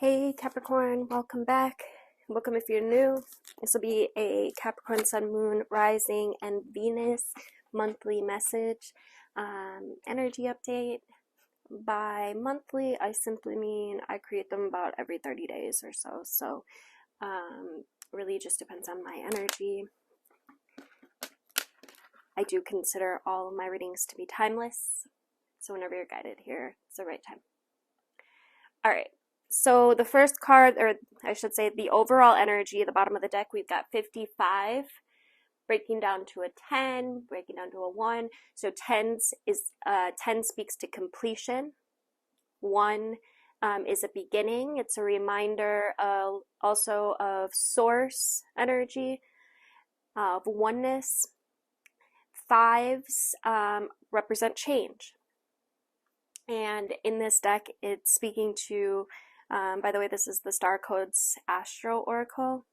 Hey Capricorn, welcome back. Welcome if you're new. This will be a Capricorn Sun, Moon, Rising, and Venus monthly message energy update. By monthly, I simply mean I create them about every 30 days or so. So really just depends on my energy. I do consider all of my readings to be timeless. So whenever you're guided here, it's the right time. All right. So the first card, or I should say the overall energy at the bottom of the deck, we've got 55, breaking down to a 10, breaking down to a 1. So 10 speaks to completion. 1 is a beginning. It's a reminder also of source energy, of oneness. 5s represent change. And in this deck, it's speaking to, by the way, this is the Star Codes Astro Oracle.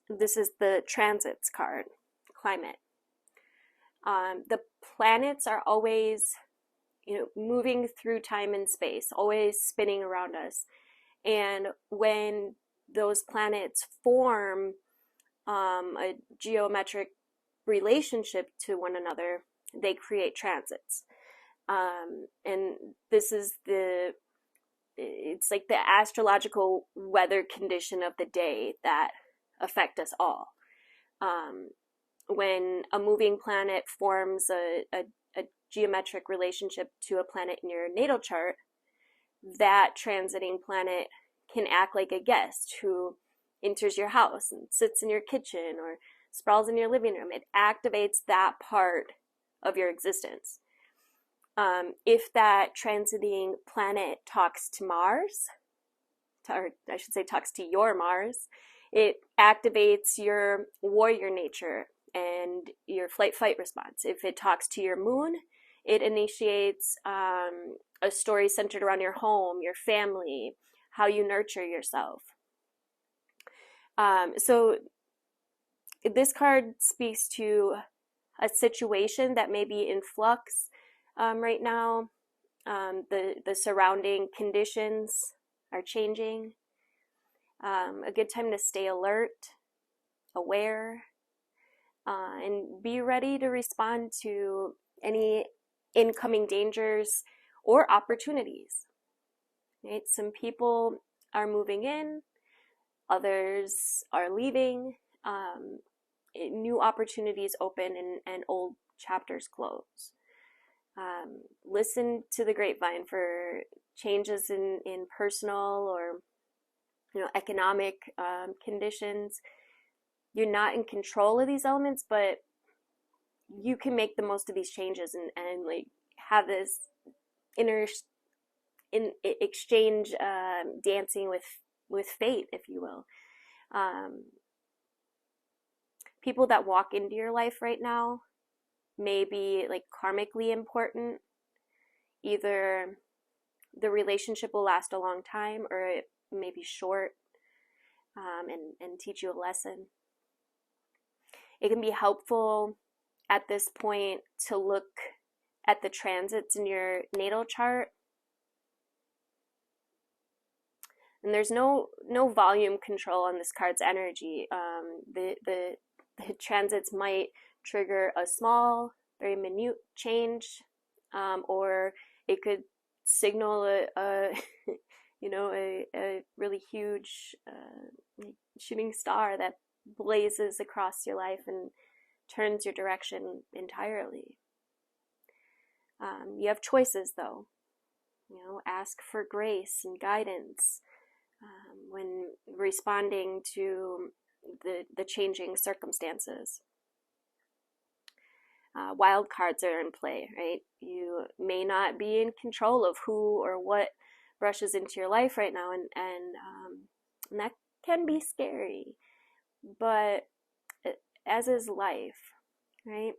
This is the transits card, climate. The planets are always, moving through time and space, always spinning around us. And when those planets form a geometric relationship to one another, they create transits. And this is it's like the astrological weather condition of the day that affect us all. When a moving planet forms a geometric relationship to a planet in your natal chart, that transiting planet can act like a guest who enters your house and sits in your kitchen or sprawls in your living room. It activates that part of your existence. If that transiting planet talks to Mars, or I should say talks to your Mars, it activates your warrior nature and your flight-fight response. If it talks to your moon, it initiates a story centered around your home, your family, how you nurture yourself. So this card speaks to a situation that may be in flux right now. The surrounding conditions are changing. A good time to stay alert, aware, and be ready to respond to any incoming dangers or opportunities. Right? Some people are moving in, others are leaving. New opportunities open and old chapters close. Listen to the grapevine for changes in personal or economic conditions. You're not in control of these elements, but you can make the most of these changes and like have this inner exchange, dancing with fate, if you will. People that walk into your life right now may be like karmically important. Either the relationship will last a long time or it may be short, and teach you a lesson. It can be helpful at this point to look at the transits in your natal chart. And there's no volume control on this card's energy. The transits might trigger a small, very minute change, or it could signal a really huge shooting star that blazes across your life and turns your direction entirely. You have choices, though. Ask for grace and guidance when responding to the changing circumstances. Wild cards are in play, right? You may not be in control of who or what brushes into your life right now, and that can be scary, but as is life, right?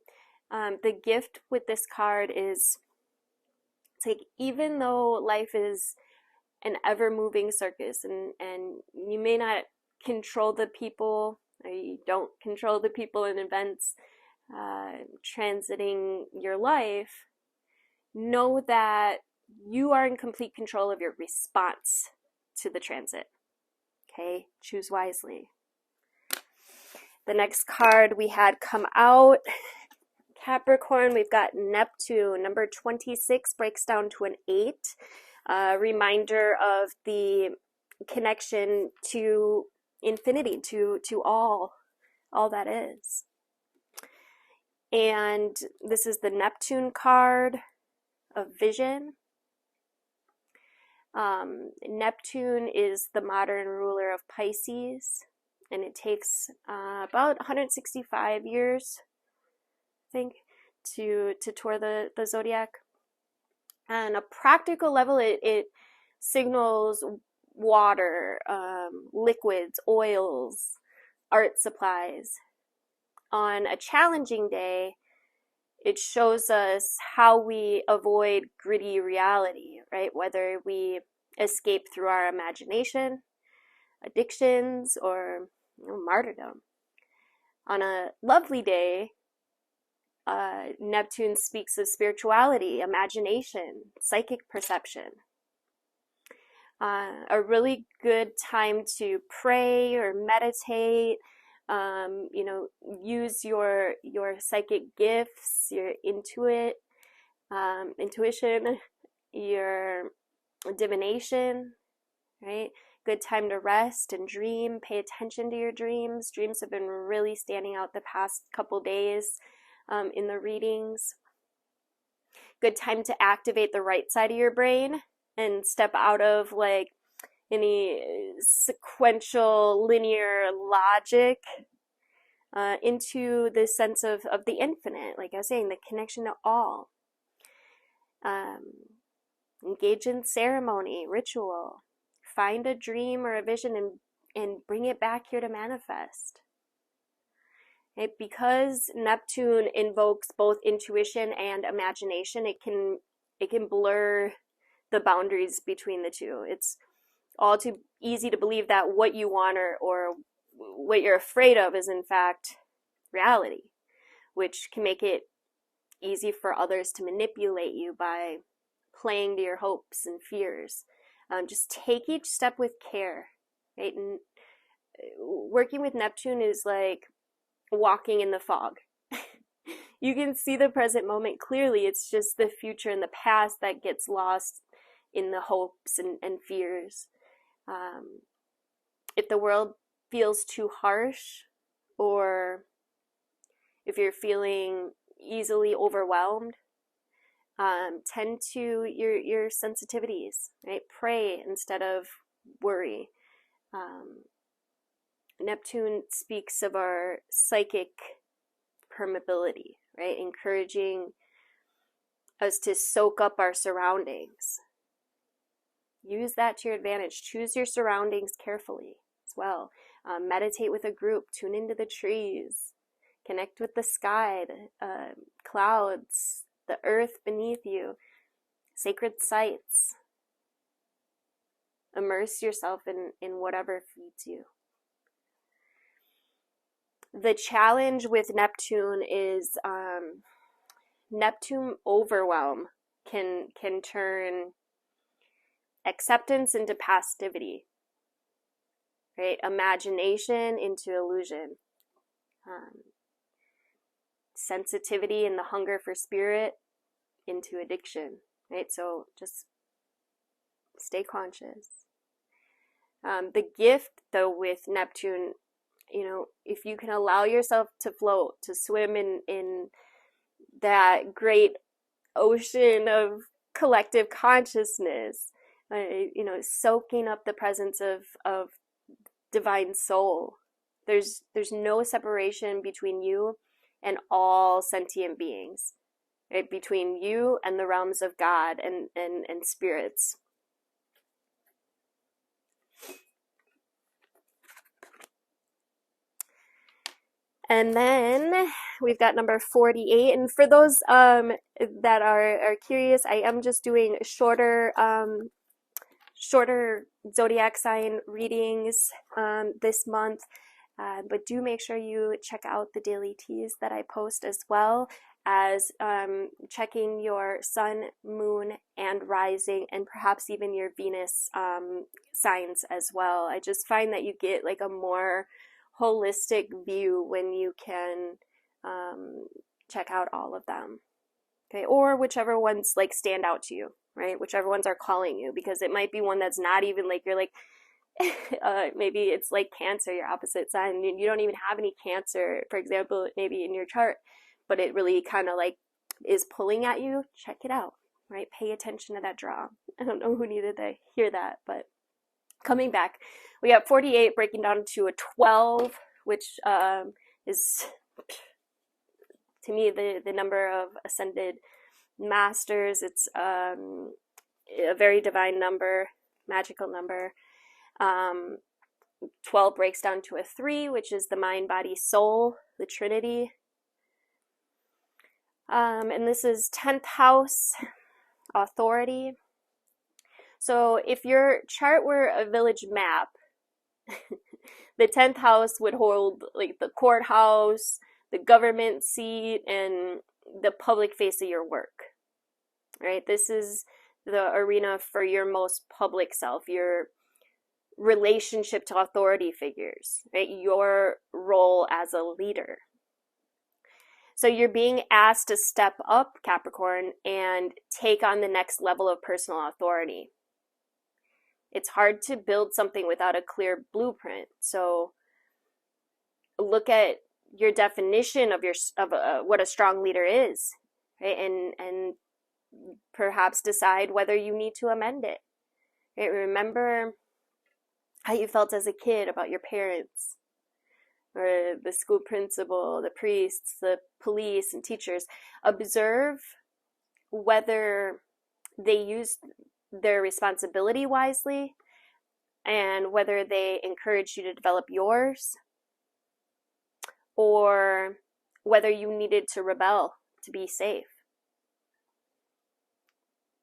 The gift with this card is, it's like, even though life is an ever-moving circus and you may not control the people, or you don't control the people and events transiting your life, know that you are in complete control of your response to the transit. Okay, choose wisely. The next card we had come out, Capricorn, we've got Neptune. Number 26 breaks down to an 8. Reminder of the connection to infinity, to all that is. And this is the Neptune card of vision. Neptune is the modern ruler of Pisces, and it takes about 165 years, I think, to tour the zodiac. On a practical level, it signals water, liquids, oils, art supplies. On a challenging day, it shows us how we avoid gritty reality, right? Whether we escape through our imagination, addictions, or martyrdom. On a lovely day, Neptune speaks of spirituality, imagination, psychic perception. A really good time to pray or meditate, use your psychic gifts, your intuition, your divination, right? Good time to rest and dream, pay attention to your dreams. Dreams have been really standing out the past couple days in the readings. Good time to activate the right side of your brain and step out of like any sequential linear logic into the sense of the infinite, like I was saying, the connection to all. Engage in ceremony, ritual. Find a dream or a vision and bring it back here to manifest. Because Neptune invokes both intuition and imagination, it can blur the boundaries between the two. It's all too easy to believe that what you want or what you're afraid of is in fact reality, which can make it easy for others to manipulate you by playing to your hopes and fears. Just take each step with care, right? And working with Neptune is like walking in the fog. You can see the present moment clearly. It's just the future and the past that gets lost in the hopes and fears. If the world feels too harsh, or if you're feeling easily overwhelmed, tend to your sensitivities, right? Pray instead of worry. Neptune speaks of our psychic permeability, right? Encouraging us to soak up our surroundings. Use that to your advantage. Choose your surroundings carefully as well. Meditate with a group. Tune into the trees. Connect with the sky, the clouds, the earth beneath you, sacred sites. Immerse yourself in whatever feeds you. The challenge with Neptune is Neptune overwhelm can turn acceptance into passivity, right? Imagination into illusion. Sensitivity and the hunger for spirit into addiction, right? So just stay conscious. The gift, though, with Neptune, if you can allow yourself to float, to swim in that great ocean of collective consciousness, soaking up the presence of divine soul. There's no separation between you and all sentient beings, right? Between you and the realms of God and spirits. And then we've got number 48. And for those that are curious, I am just doing shorter zodiac sign readings this month. But do make sure you check out the daily teas that I post as well. as checking your sun, moon, and rising, and perhaps even your Venus signs as well. I just find that you get like a more holistic view when you can check out all of them. Okay, or whichever ones like stand out to you, right? Whichever ones are calling you, because it might be one that's not even like you're like maybe it's like Cancer, your opposite sign. You don't even have any Cancer, for example, maybe in your chart, but it really kind of like is pulling at you. Check it out, right? Pay attention to that draw. I don't know who needed to hear that, but coming back, we got 48 breaking down to a 12, which is to me the number of ascended masters. It's a very divine number, magical number. 12 breaks down to a 3, which is the mind, body, soul, the Trinity. And this is 10th house, authority. So if your chart were a village map, the 10th house would hold like the courthouse, the government seat, and the public face of your work, right? This is the arena for your most public self, your relationship to authority figures, right? Your role as a leader. So you're being asked to step up, Capricorn, and take on the next level of personal authority. It's hard to build something without a clear blueprint. So look at your definition of what a strong leader is, right? And perhaps decide whether you need to amend it. Right? Remember how you felt as a kid about your parents, or the school principal, the priests, the police, and teachers. Observe whether they used their responsibility wisely and whether they encouraged you to develop yours, or whether you needed to rebel to be safe.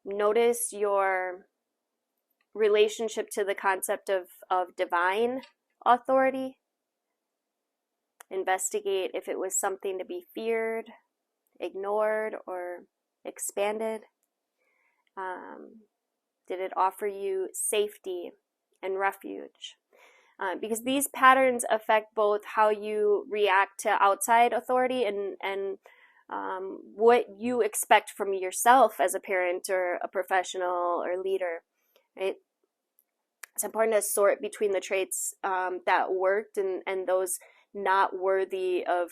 Notice your relationship to the concept of divine authority. Investigate if it was something to be feared, ignored, or expanded. Did it offer you safety and refuge? Because these patterns affect both how you react to outside authority and what you expect from yourself as a parent or a professional or leader. Right? It's important to sort between the traits that worked and those not worthy of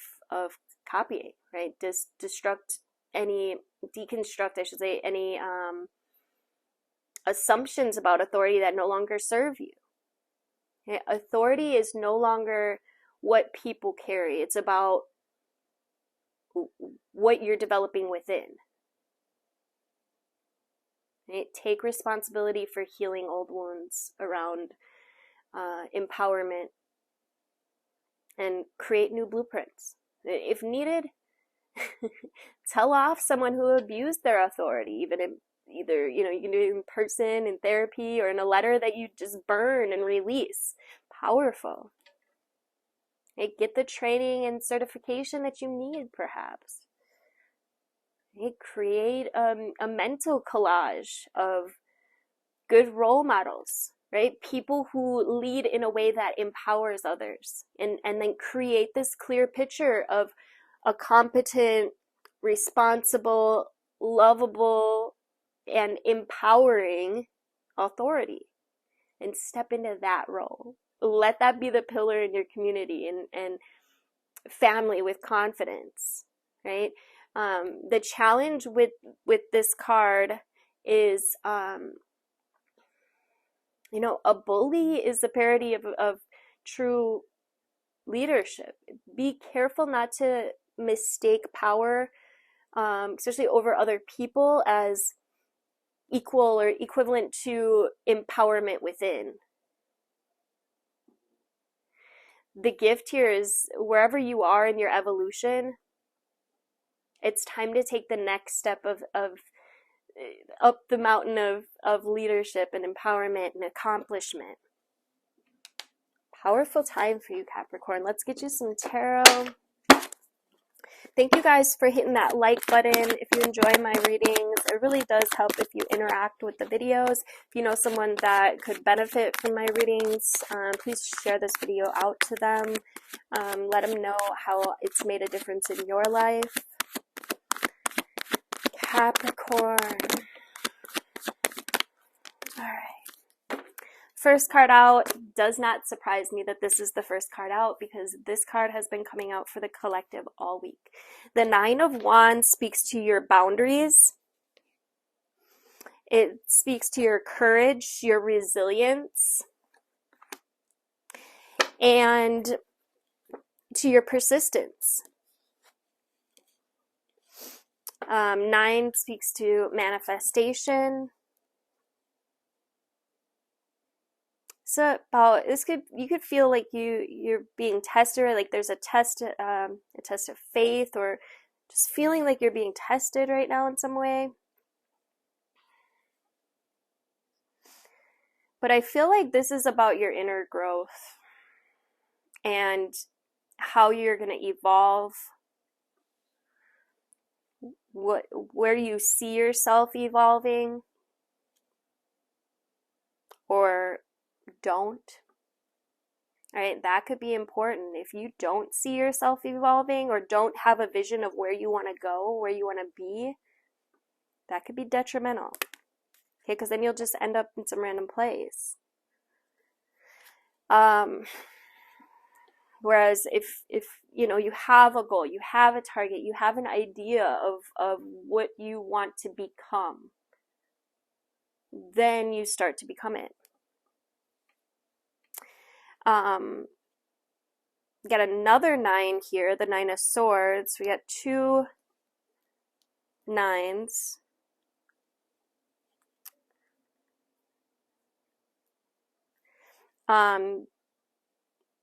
copying. Right? Deconstruct, I should say, any assumptions about authority that no longer serve you. Okay? Authority is no longer what people carry. It's about what you're developing within. Right? Take responsibility for healing old wounds around empowerment and create new blueprints. If needed, tell off someone who abused their authority, even if either, you can do it in person, in therapy, or in a letter that you just burn and release. Powerful. Okay, get the training and certification that you need, perhaps. Okay, create a mental collage of good role models, right? People who lead in a way that empowers others, and then create this clear picture of a competent, responsible, lovable, and empowering authority, and step into that role. Let that be the pillar in your community and family with confidence, right? The challenge with this card is, a bully is the parody of true leadership. Be careful not to mistake power, especially over other people, as equal or equivalent to empowerment within. The gift here is wherever you are in your evolution, it's time to take the next step of up the mountain of leadership and empowerment and accomplishment. Powerful time for you, Capricorn. Let's get you some tarot. Thank you guys for hitting that like button if you enjoy my readings. It really does help if you interact with the videos. If you know someone that could benefit from my readings, please share this video out to them. Let them know how it's made a difference in your life. Capricorn. All right. First card out. Does not surprise me that this is the first card out, because this card has been coming out for the collective all week. The Nine of Wands speaks to your boundaries. It speaks to your courage, your resilience, and to your persistence. Nine speaks to manifestation. So about this you could feel like you're being tested, or like there's a test of faith, or just feeling like you're being tested right now in some way. But I feel like this is about your inner growth and how you're going to evolve, where you see yourself evolving or don't. All right, that could be important. If you don't see yourself evolving or don't have a vision of where you want to go, where you want to be, that could be detrimental. Okay, because then you'll just end up in some random place. Whereas if you know, you have a goal, you have a target, you have an idea of what you want to become, then you start to become it. We got another 9 here, the 9 of Swords. We got 2 9s.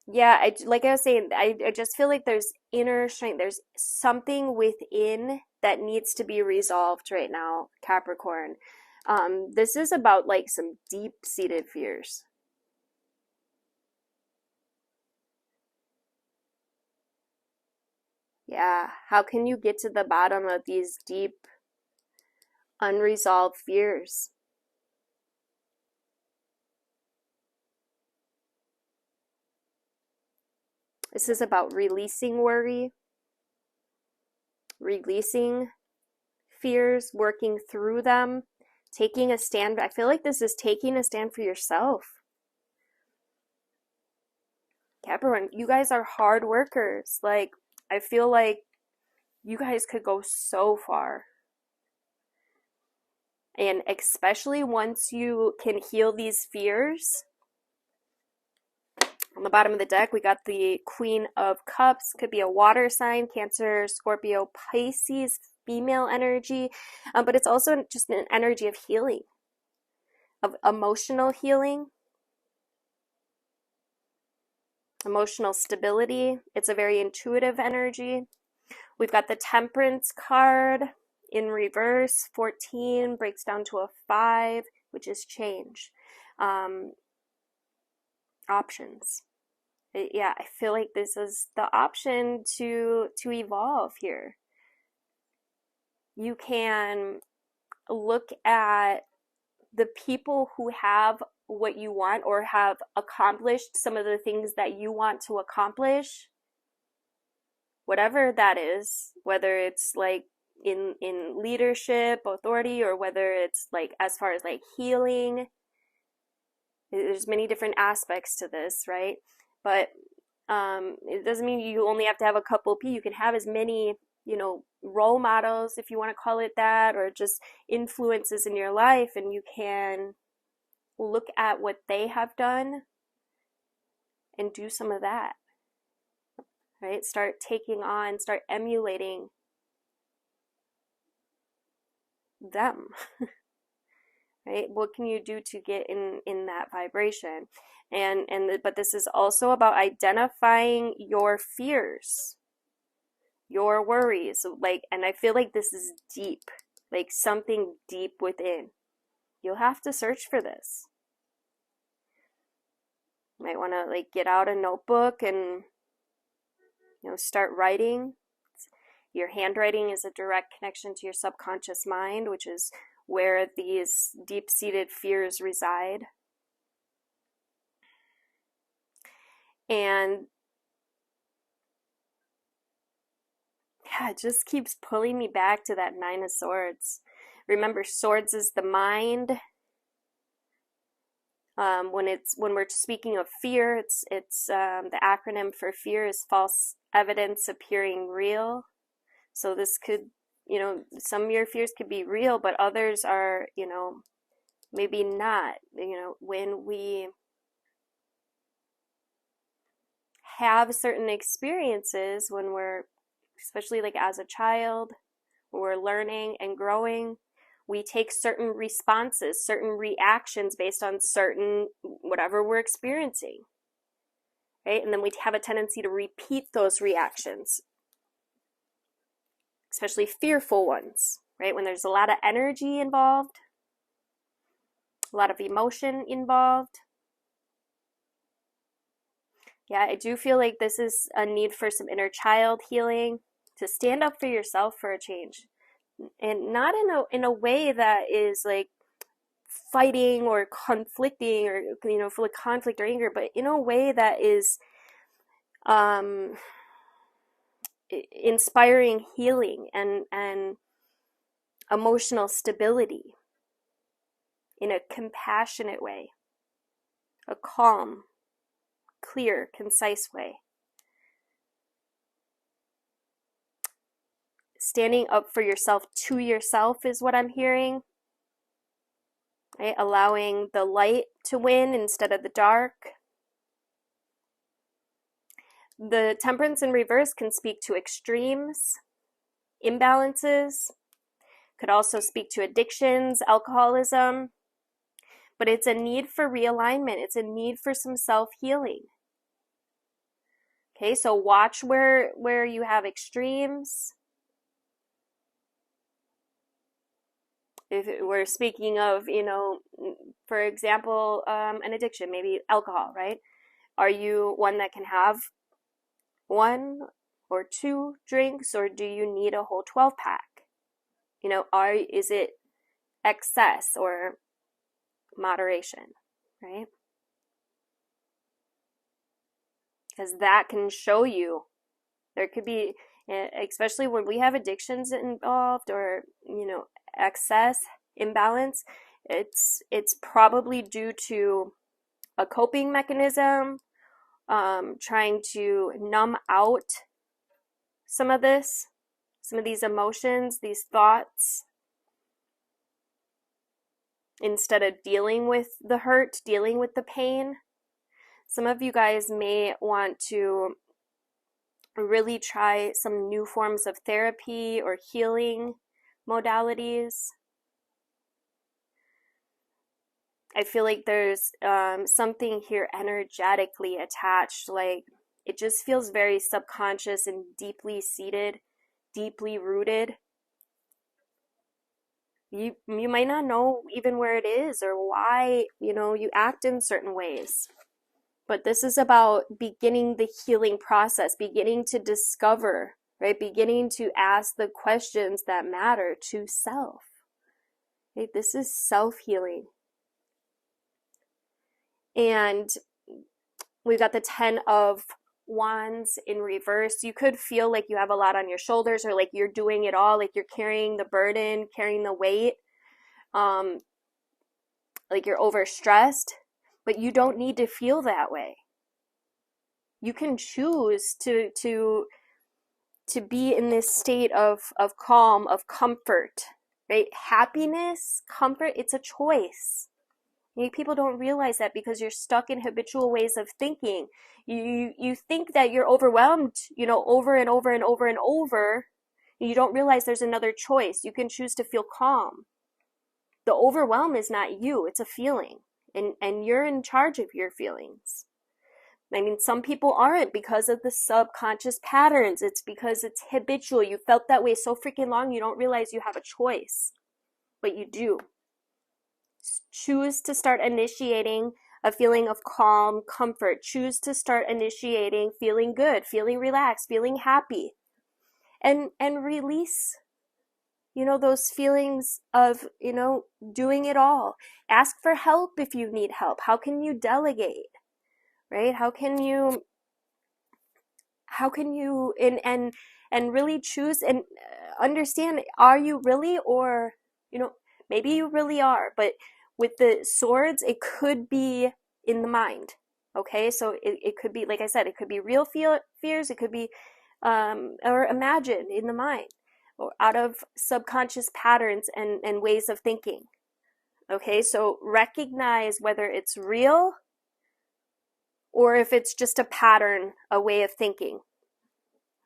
Yeah, like I was saying, I just feel like there's inner strength. There's something within that needs to be resolved right now, Capricorn. This is about like some deep-seated fears. Yeah, how can you get to the bottom of these deep, unresolved fears? This is about releasing worry, releasing fears, working through them, taking a stand. I feel like this is taking a stand for yourself. Capricorn, you guys are hard workers. Like, I feel like you guys could go so far. And especially once you can heal these fears. On the bottom of the deck, we got the Queen of Cups. Could be a water sign, Cancer, Scorpio, Pisces, female energy. But it's also just an energy of healing, of emotional healing, emotional stability. It's a very intuitive energy. We've got the Temperance card in reverse. 14 breaks down to a 5, which is change. Options. Yeah, I feel like this is the option to evolve here. You can look at the people who have what you want or have accomplished some of the things that you want to accomplish, whatever that is, whether it's like in leadership, authority, or whether it's like as far as like healing. There's many different aspects to this, right? But it doesn't mean you only have to have a couple people. You can have as many, you know, role models, if you want to call it that, or just influences in your life, and you can look at what they have done and do some of that, right? Start emulating them. Right? What can you do to get in that vibration? But this is also about identifying your fears, your worries. Like, and I feel like this is deep, like something deep within. You'll have to search for this. You might want to like get out a notebook and, you know, start writing. Your handwriting is a direct connection to your subconscious mind, which is where these deep-seated fears reside. And yeah, it just keeps pulling me back to that Nine of Swords. Remember, swords is the mind. When we're speaking of fear, it's the acronym for fear is false evidence appearing real. So this could, some of your fears could be real, but others are, maybe not. When we have certain experiences, when we're, especially like as a child, when we're learning and growing, we take certain responses, certain reactions based on certain whatever we're experiencing, right? And then we have a tendency to repeat those reactions, especially fearful ones, right? When there's a lot of energy involved, a lot of emotion involved. Yeah, I do feel like this is a need for some inner child healing, to stand up for yourself for a change. And not in a way that is like fighting or conflicting or full of conflict or anger, but in a way that is inspiring healing and emotional stability, in a compassionate way, a calm, clear, concise way. Standing up for yourself to yourself is what I'm hearing. Right? Allowing the light to win instead of the dark. The Temperance in reverse can speak to extremes, imbalances, could also speak to addictions, alcoholism, but it's a need for realignment. It's a need for some self-healing. Okay, so watch where you have extremes. If we're speaking of, for example, an addiction, maybe alcohol, right? Are you one that can have 1 or 2 drinks, or do you need a whole 12-pack? Is it excess or moderation, right? Because that can show you. There could be, especially when we have addictions involved, or excess, imbalance, it's probably due to a coping mechanism, trying to numb out some of these emotions, these thoughts, instead of dealing with the hurt, dealing with the pain. Some of you guys may want to really try some new forms of therapy or healing modalities. I feel like there's something here energetically attached, like it just feels very subconscious and deeply seated, deeply rooted. You might not know even where it is or why, you act in certain ways. But this is about beginning the healing process, beginning to discover, right? Beginning to ask the questions that matter to self. Right? This is self-healing. And we've got the 10 of Wands in reverse. You could feel like you have a lot on your shoulders, or like you're doing it all, like you're carrying the burden, carrying the weight, like you're overstressed, but you don't need to feel that way. You can choose to be in this state of calm, of comfort, right? Happiness, comfort, it's a choice. People don't realize that because you're stuck in habitual ways of thinking. You think that you're overwhelmed, over and over and over and over. And you don't realize there's another choice. You can choose to feel calm. The overwhelm is not you, it's a feeling. And you're in charge of your feelings. I mean, some people aren't because of the subconscious patterns. It's because it's habitual. You felt that way so freaking long, you don't realize you have a choice. But you do. Choose to start initiating a feeling of calm, comfort. Choose to start initiating feeling good, feeling relaxed, feeling happy. and release, those feelings of, doing it all. Ask for help if you need help. How can you delegate, right? How can you and really choose and understand, are you really, or, maybe you really are, but with the swords, it could be in the mind. Okay, so it could be, like I said, it could be real fears, it could be or imagined in the mind, or out of subconscious patterns and ways of thinking. Okay, so recognize whether it's real or if it's just a pattern, a way of thinking.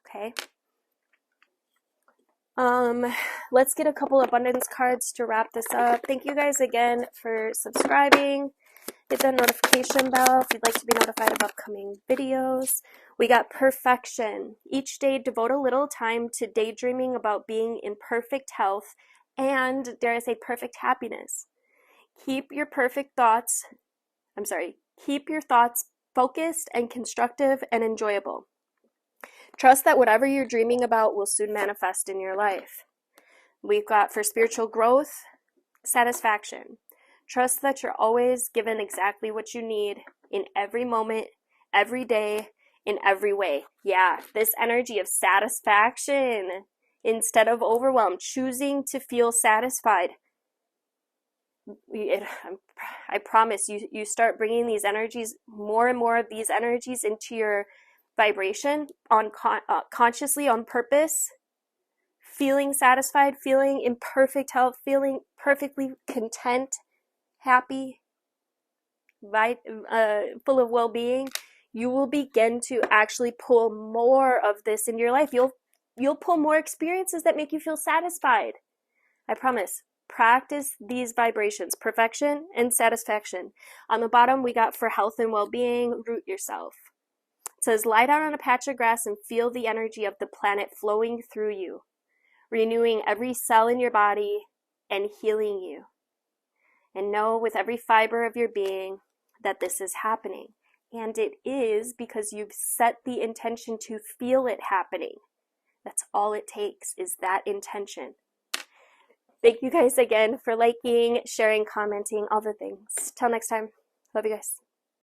Okay. Let's get a couple abundance cards to wrap this up. Thank you guys again for subscribing. Hit the notification bell if you'd like to be notified of upcoming videos. We got perfection. Each day, devote a little time to daydreaming about being in perfect health and, dare I say, perfect happiness. Keep your thoughts focused and constructive and enjoyable. Trust that whatever you're dreaming about will soon manifest in your life. We've got, for spiritual growth, satisfaction. Trust that you're always given exactly what you need in every moment, every day, in every way. Yeah, this energy of satisfaction instead of overwhelm, choosing to feel satisfied. I promise you start bringing these energies, more and more of these energies into your vibration consciously, on purpose, feeling satisfied, feeling in perfect health, feeling perfectly content, happy, full of well-being. You will begin to actually pull more of this into your life. You'll pull more experiences that make you feel satisfied. I promise. Practice these vibrations, perfection and satisfaction. On the bottom, we got, for health and well-being, root yourself. It says, lie down on a patch of grass and feel the energy of the planet flowing through you, renewing every cell in your body and healing you. And know with every fiber of your being that this is happening. And it is because you've set the intention to feel it happening. That's all it takes, is that intention. Thank you guys again for liking, sharing, commenting, all the things. Till next time. Love you guys.